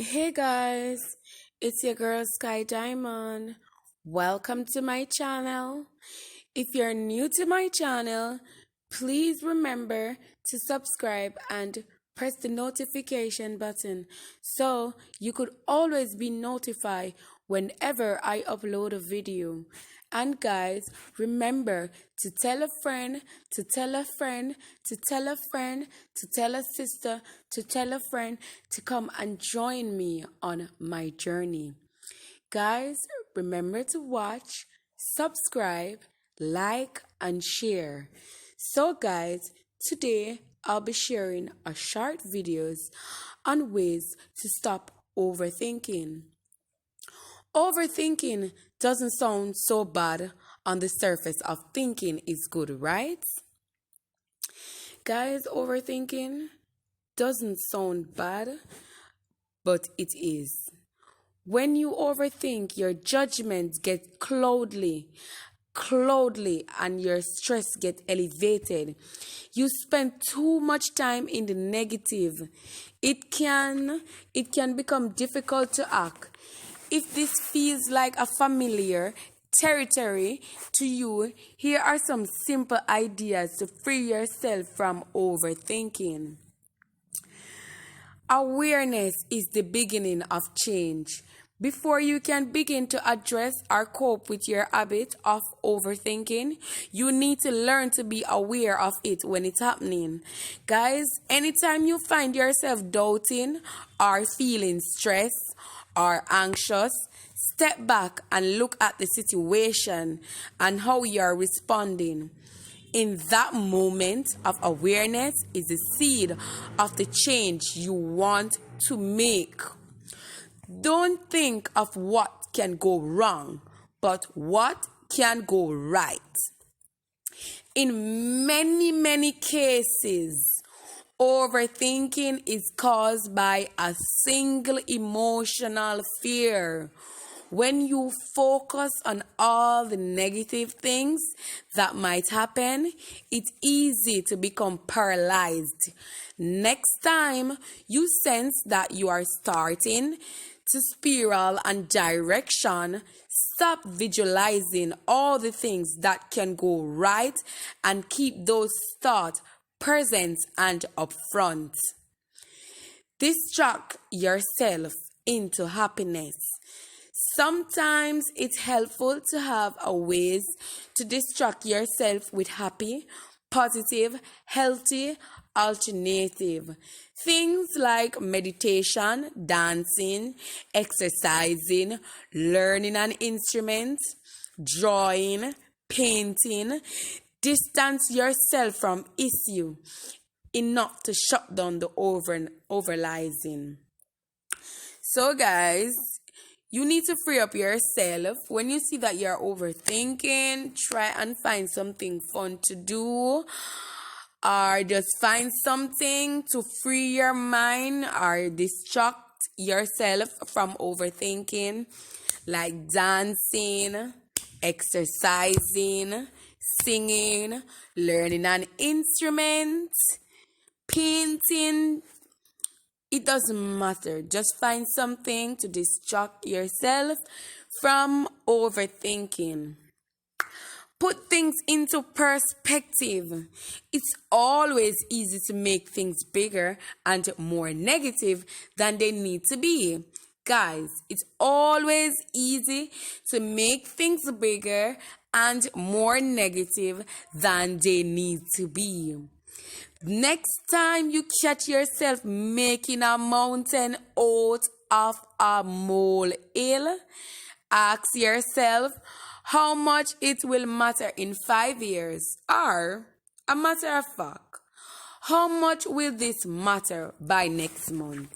Hey guys, it's your girl Sky Diamond. Welcome to my channel. If you're new to my channel, please remember to subscribe and press the notification button so you could always be notified whenever I upload a video. And guys, remember to tell a friend, to tell a friend, to tell a friend, to tell a sister, to tell a friend to come and join me on my journey. Guys, remember to watch, subscribe, like, and share. So guys, today I'll be sharing a short videos on ways to stop overthinking. Overthinking doesn't sound so bad on the surface of thinking is good, right? Guys, overthinking doesn't sound bad, but it is. When you overthink, your judgments get cloudly, and your stress get elevated. You spend too much time in the negative. It can become difficult to act. If this feels like a familiar territory to you, here are some simple ideas to free yourself from overthinking. Awareness is the beginning of change. Before you can begin to address or cope with your habit of overthinking, you need to learn to be aware of it when it's happening. Guys, anytime you find yourself doubting or feeling stressed or anxious, step back and look at the situation and how you are responding. In that moment of awareness is the seed of the change you want to make. Don't think of what can go wrong, but what can go right. In many cases, overthinking is caused by a single emotional fear. When you focus on all the negative things that might happen, it's easy to become paralyzed. Next time you sense that you are starting to spiral and direction, stop visualizing all the things that can go right and keep those thoughts present and upfront. Distract yourself into happiness. Sometimes it's helpful to have a ways to distract yourself with happy, positive, healthy alternative. Things like meditation, dancing, exercising, learning an instrument, drawing, painting. Distance yourself from issue enough to shut down the overanalyzing. So guys, you need to free up yourself. When you see that you're overthinking, try and find something fun to do, or just find something to free your mind or distract yourself from overthinking, like dancing, exercising, singing, learning an instrument, painting. It doesn't matter. Just find something to distract yourself from overthinking. Put things into perspective. It's always easy to make things bigger and more negative than they need to be. Guys, it's always easy to make things bigger and more negative than they need to be. Next time you catch yourself making a mountain out of a molehill, ask yourself how much it will matter in 5 years, or a matter of fact, how much will this matter by next month?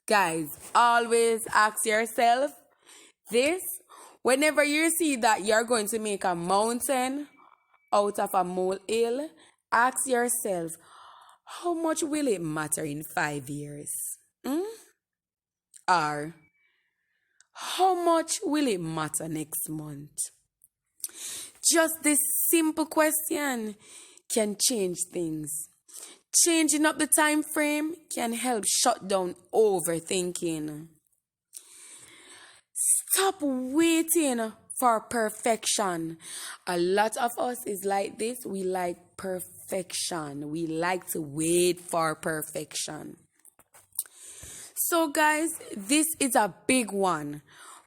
Guys, always ask yourself this whenever you see that you're going to make a mountain out of a molehill. Ask yourself, how much will it matter in 5 years? Or how much will it matter next month? Just this simple question can change things. Changing up the time frame can help shut down overthinking. Stop waiting for perfection. A lot of us is like this. We like perfection. We like to wait for perfection. So, guys, this is a big one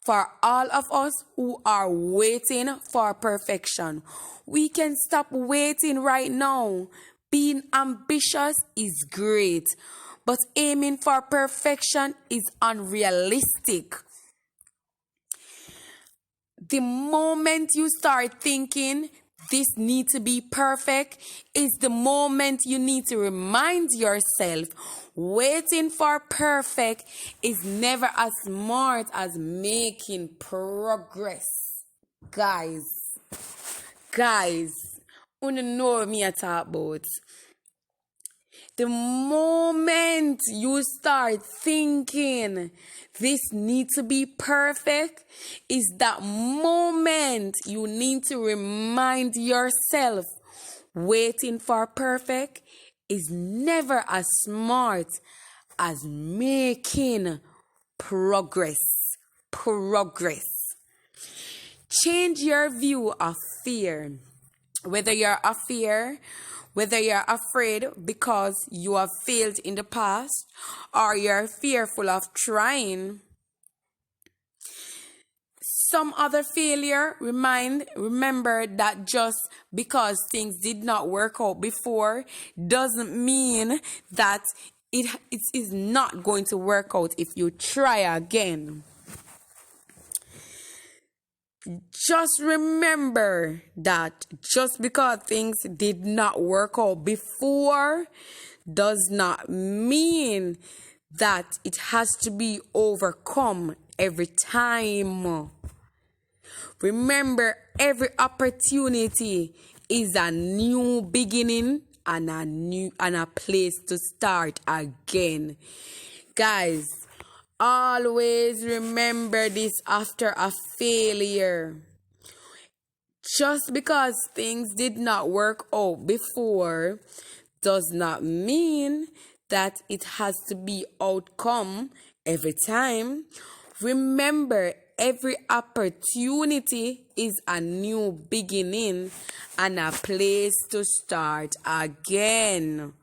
for all of us who are waiting for perfection. We can stop waiting right now. Being ambitious is great, but aiming for perfection is unrealistic. The moment you start thinking this needs to be perfect is the moment you need to remind yourself waiting for perfect is never as smart as making progress. Guys, you know me I talk about. The moment you start thinking this needs to be perfect is that moment you need to remind yourself waiting for perfect is never as smart as making progress. Change your view of fear. Whether you're afraid because you have failed in the past or you're fearful of trying some other failure, remember that just because things did not work out before doesn't mean that it is not going to work out if you try again. Just remember that just because things did not work out before does not mean that it has to be overcome every time. Remember, every opportunity is a new beginning and a place to start again. Guys, always remember this after a failure. Just because things did not work out before does not mean that it has to be outcome every time. Remember, every opportunity is a new beginning and a place to start again.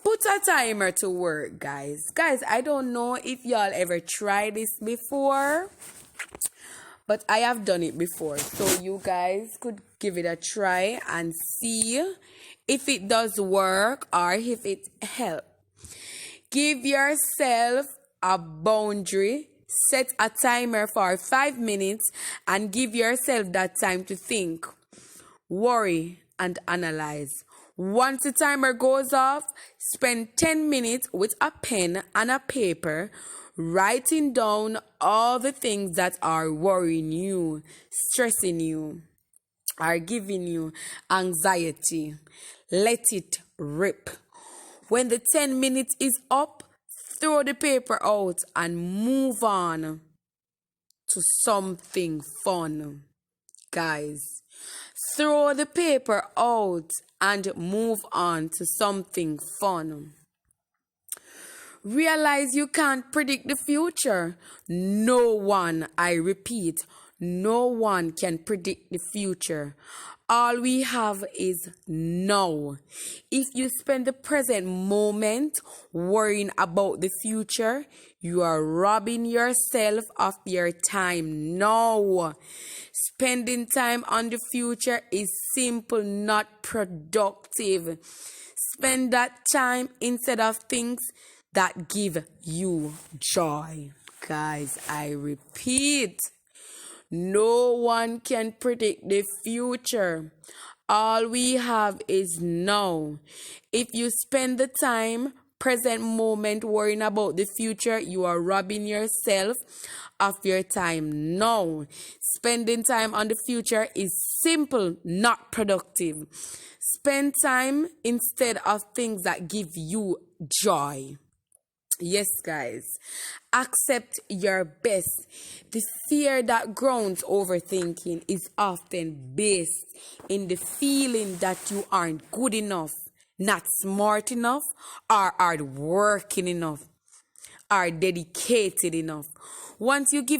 Put a timer to work, guys. Guys, I don't know if y'all ever tried this before, but I have done it before. So you guys could give it a try and see if it does work or if it helps. Give yourself a boundary. Set a timer for 5 minutes and give yourself that time to think, worry, and analyze. Once the timer goes off, spend 10 minutes with a pen and a paper, writing down all the things that are worrying you, stressing you, are giving you anxiety. Let it rip. When the 10 minutes is up, throw the paper out and move on to something fun. Guys, throw the paper out and move on to something fun. Realize you can't predict the future. No one, I repeat, no one can predict the future. All we have is now. If you spend the present moment worrying about the future, you are robbing yourself of your time now. Spending time on the future is simple, not productive. Spend that time instead of things that give you joy. Guys, I repeat. No one can predict the future. All we have is now. If you spend the time, present moment worrying about the future, you are robbing yourself of your time now. Spending time on the future is simple, not productive. Spend time instead of things that give you joy. Yes, guys. Accept your best. The fear that grounds overthinking is often based in the feeling that you aren't good enough, not smart enough, or hardworking enough, or dedicated enough. Once you give